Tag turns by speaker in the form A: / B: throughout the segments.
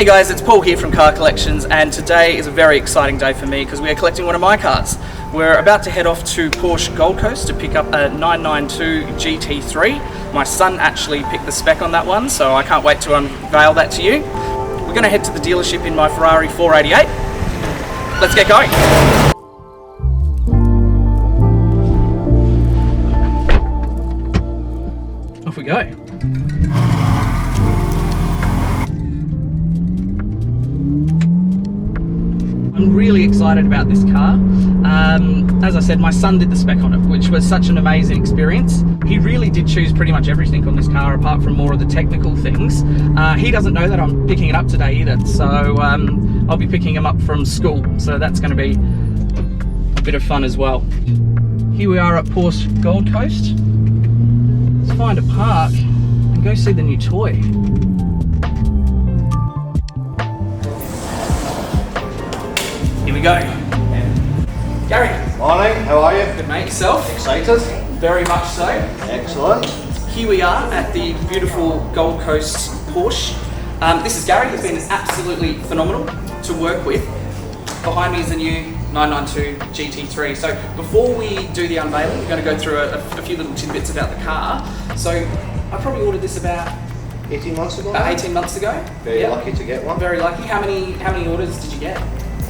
A: Hey guys, it's Paul here from Car Collections, and today is a very exciting day for me because we are collecting one of my cars. We're about to head off to Porsche Gold Coast to pick up a 992 GT3. My son actually picked the spec on that one, so I can't wait to unveil that to you. We're going to head to the dealership in my Ferrari 488. Let's get going. Off we go. I'm really excited about this car. As I said, my son did the spec on it, which was such an amazing experience. He really did choose pretty much everything on this car apart from more of the technical things. He doesn't know that I'm picking it up today either, so I'll be picking him up from school, so that's going to be a bit of fun as well. Here we are at Porsche Gold Coast. Let's find a park and go see the new toy. Here we go. Gary.
B: Morning, how are you?
A: Good mate, yourself?
B: Excited?
A: Very much so.
B: Excellent.
A: Here we are at the beautiful Gold Coast Porsche. This is Gary. He's been absolutely phenomenal to work with. Behind me is the new 992 GT3. So before we do the unveiling, we're going to go through a few little tidbits about the car. So I probably ordered this about
B: 18 months ago?
A: 18 months ago.
B: Very lucky to get one.
A: Very lucky. How many orders did you get?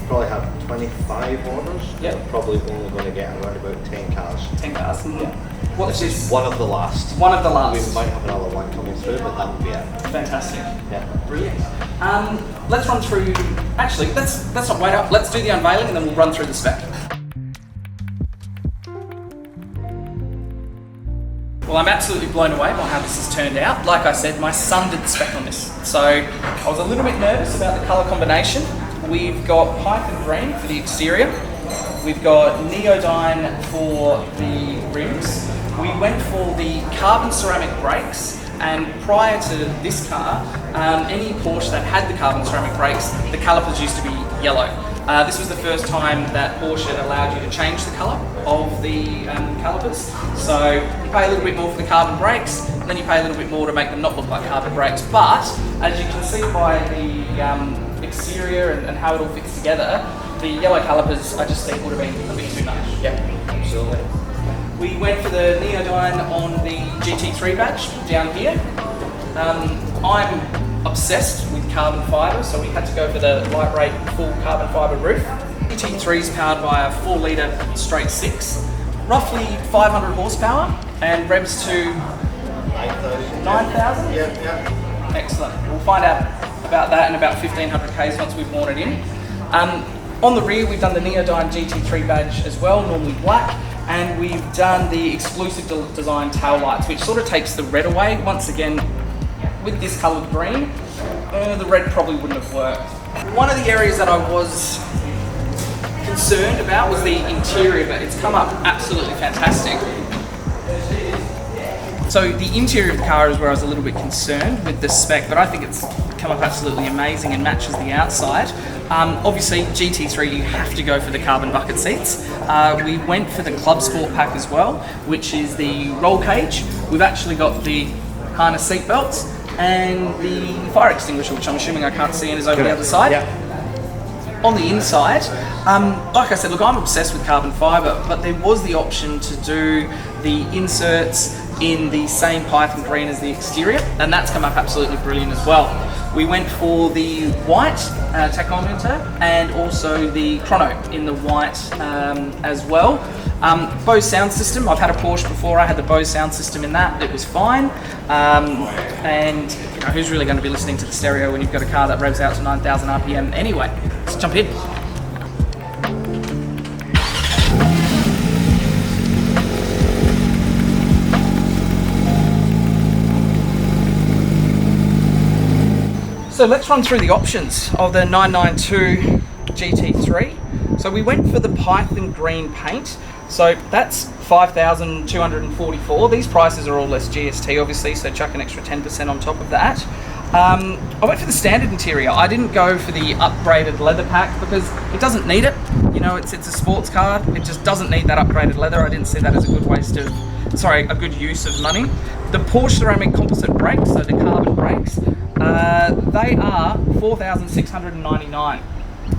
B: Probably have 25 orders.
A: Yep.
B: Probably only going to get around about 10 cars.
A: 10 cars. Mm-hmm. Yeah. What's
B: this? One of the last.
A: One of the last.
B: We might have another one coming through, but that would be it.
A: Fantastic.
B: Yeah.
A: Brilliant. Let's run through. Actually, let's not wait up. Let's do the unveiling and then we'll run through the spec. Well, I'm absolutely blown away by how this has turned out. Like I said, my son did the spec on this, so I was a little bit nervous about the colour combination. We've got Python green for the exterior. We've got neodyne for the rims. We went for the carbon ceramic brakes, and prior to this car, any Porsche that had the carbon ceramic brakes, the calipers used to be yellow. This was the first time that Porsche had allowed you to change the colour of the calipers. So you pay a little bit more for the carbon brakes, and then you pay a little bit more to make them not look like carbon brakes. But as you can see by the exterior and how it all fits together, the yellow calipers I just think would have been a bit too much. Yeah, absolutely. We went for the neodyne on the GT3 badge down here. I'm obsessed with carbon fibre, so we had to go for the lightweight full carbon fibre roof. GT3 is powered by a 4-litre straight 6, roughly 500 horsepower, and revs to 9,000?
B: Yeah.
A: Excellent. We'll find out about that in about 1,500 Ks once we've worn it in. On the rear, we've done the neodyne GT3 badge as well, normally black, and we've done the exclusive design tail lights, which sort of takes the red away. Once again, with this coloured green, the red probably wouldn't have worked. One of the areas that I was concerned about was the interior, but it's come up absolutely fantastic. So the interior of the car is where I was a little bit concerned with the spec, but I think it's come up absolutely amazing and matches the outside. Obviously, GT3, you have to go for the carbon bucket seats. We went for the Club Sport pack as well, which is the roll cage. We've actually got the harness seat belts and the fire extinguisher, which I'm assuming I can't see and is over the other side.
B: Yeah.
A: On the inside, like I said, look, I'm obsessed with carbon fibre, but there was the option to do the inserts in the same Python green as the exterior, and that's come up absolutely brilliant as well. We went for the white tachometer and also the chrono in the white as well. Bose sound system, I've had a Porsche before, I had the Bose sound system in that, it was fine. And you know, who's really going to be listening to the stereo when you've got a car that revs out to 9,000 RPM anyway? Let's jump in. So let's run through the options of the 992 GT3. So we went for the Python green paint. So that's 5,244. These prices are all less GST obviously, so chuck an extra 10% on top of that. I went for the standard interior. I didn't go for the upgraded leather pack because it doesn't need it. You know, it's a sports car. It just doesn't need that upgraded leather. I didn't see that as a good waste of a good use of money. The Porsche ceramic composite brakes, so the carbon brakes, they are $4,699.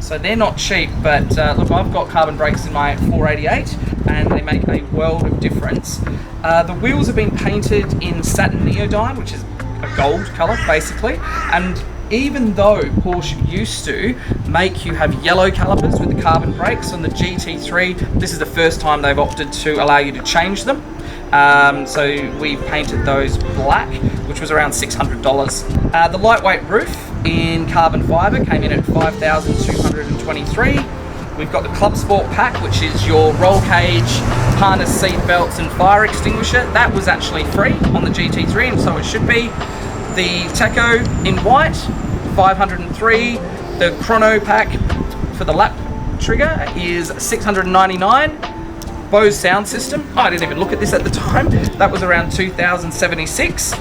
A: So they're not cheap, but look, I've got carbon brakes in my 488 and they make a world of difference. The wheels have been painted in satin neodyne, which is a gold colour basically, and even though Porsche used to make you have yellow calipers with the carbon brakes on the GT3, this is the first time they've opted to allow you to change them. So we painted those black, which was around $600. The lightweight roof in carbon fibre came in at $5,223. We've got the Club Sport pack, which is your roll cage, harness, seat belts and fire extinguisher. That was actually free on the GT3, and so it should be. The Teco in white, $503. The Chrono pack for the lap trigger is $699. Bose sound system, I didn't even look at this at the time, that was around $2,076.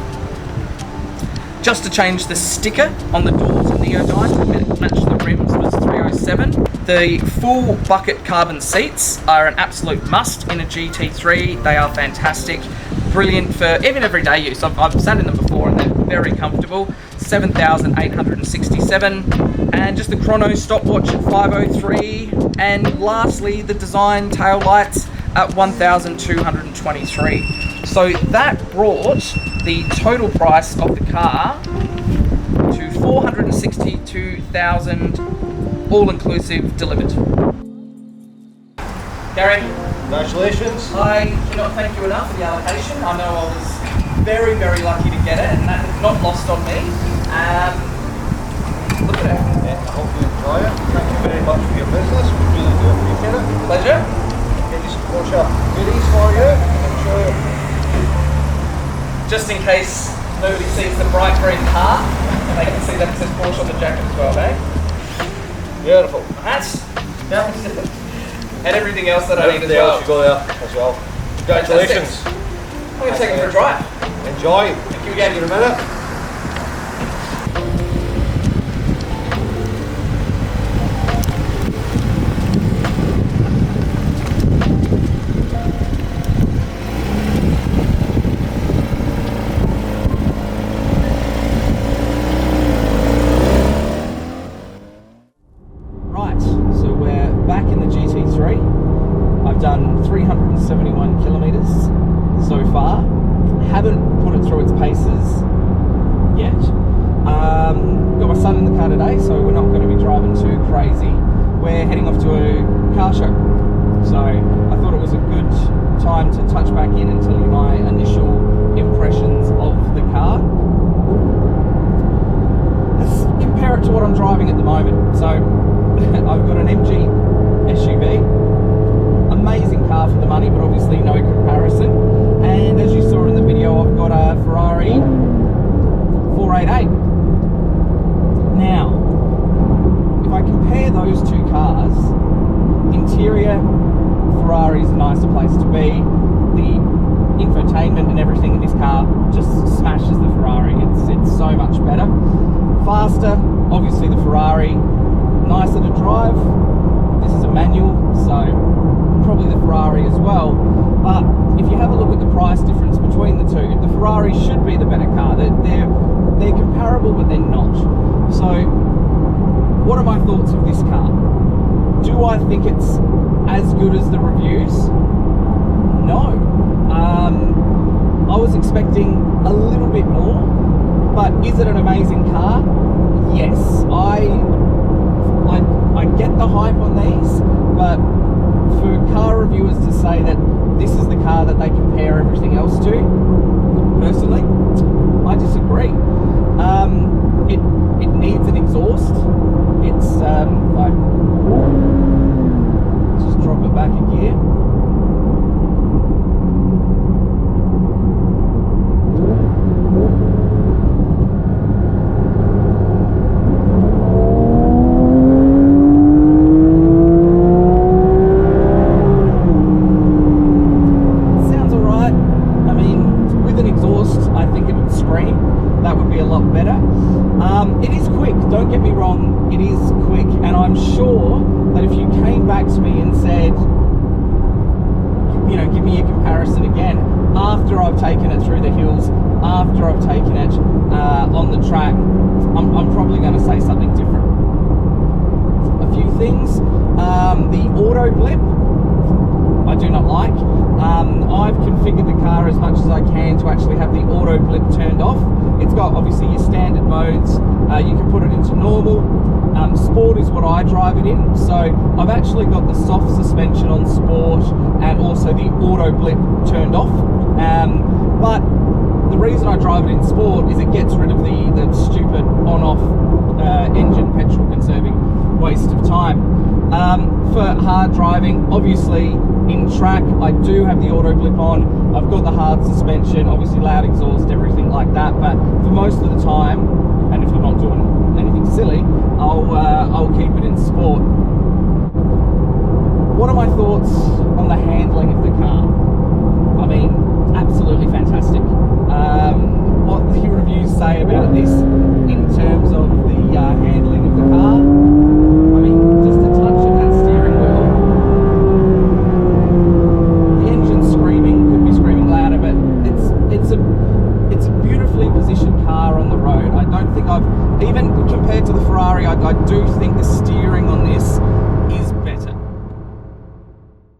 A: Just to change the sticker on the doors and neodyne to match the rims was $307. The full bucket carbon seats are an absolute must in a GT3. They are fantastic, brilliant for even everyday use. I've sat in them before and they're very comfortable. $7,867. And just the Chrono stopwatch at $503. And lastly, the design tail lights at $1,223. So that brought the total price of the car to $462,000, all inclusive, delivered. Gary,
B: Congratulations.
A: I cannot thank you enough for the allocation. I know I was very, very lucky to get it, and that is not lost on me. Look at it.
B: Yeah, I hope you enjoy it. Thank you very much for your business. We really do appreciate it.
A: Pleasure.
B: Get you some Porsche goodies for you. I'm sure.
A: Just in case nobody sees the bright green car, and they can see that it says Porsche on the jacket as well, eh?
B: Beautiful.
A: Hats. Yeah. And everything else that I need as
B: Everything
A: well.
B: else you go there as well. Congratulations.
A: I'm going to take it for a drive.
B: Enjoy.
A: Thank you again.
B: See you in a minute.
A: Done 371 kilometers so far. Haven't put it through its paces yet. Got my son in the car today, so we're not going to be driving too crazy. We're heading off to a car show, so I thought it was a good time to touch back in and tell you my initial impressions of the car. Let's compare it to what I'm driving at the moment. So I've got an MG SUV. Amazing car for the money, but obviously no comparison. And as you saw in the video, I've got a Ferrari 488. Now, if I compare those two cars, interior, Ferrari's a nicer place to be. The infotainment and everything in this car just smashes the Ferrari. It's so much better. Faster, obviously the Ferrari. Nicer to drive. This is a manual, so probably the Ferrari as well. But if you have a look at the price difference between the two, the Ferrari should be the better car. They're comparable, but they're not. So what are my thoughts of this car? Do I think it's as good as the reviews? No. I was expecting a little bit more, but is it an amazing car? Yes. I get the hype on these, but for car reviewers to say that this is the car that they compare everything else to, personally, I disagree. It needs an exhaust. It's if I just drop it back a gear. taken it through the hills, after I've taken it on the track, I'm probably going to say something different. A few things. The auto blip, I do not like. I've configured the car as much as I can to actually have the auto blip turned off. It's got obviously your standard modes. You can put it into normal. Sport is what I drive it in. So I've actually got the soft suspension on sport and also the auto blip turned off. But the reason I drive it in sport is it gets rid of the stupid on-off engine petrol conserving waste of time. For hard driving, obviously in track, I do have the auto blip on. I've got the hard suspension, obviously loud exhaust, everything like that. But for most of the time, and if I'm not doing anything silly, I'll keep it in sport. What are my thoughts on the handling of the car? I mean, absolutely fantastic. What the reviews say about this in terms of the handling of the car, I mean, just a touch of that steering wheel. The engine's screaming, could be screaming louder, but it's a beautifully positioned car on the road. I don't think even compared to the Ferrari, I do think the steering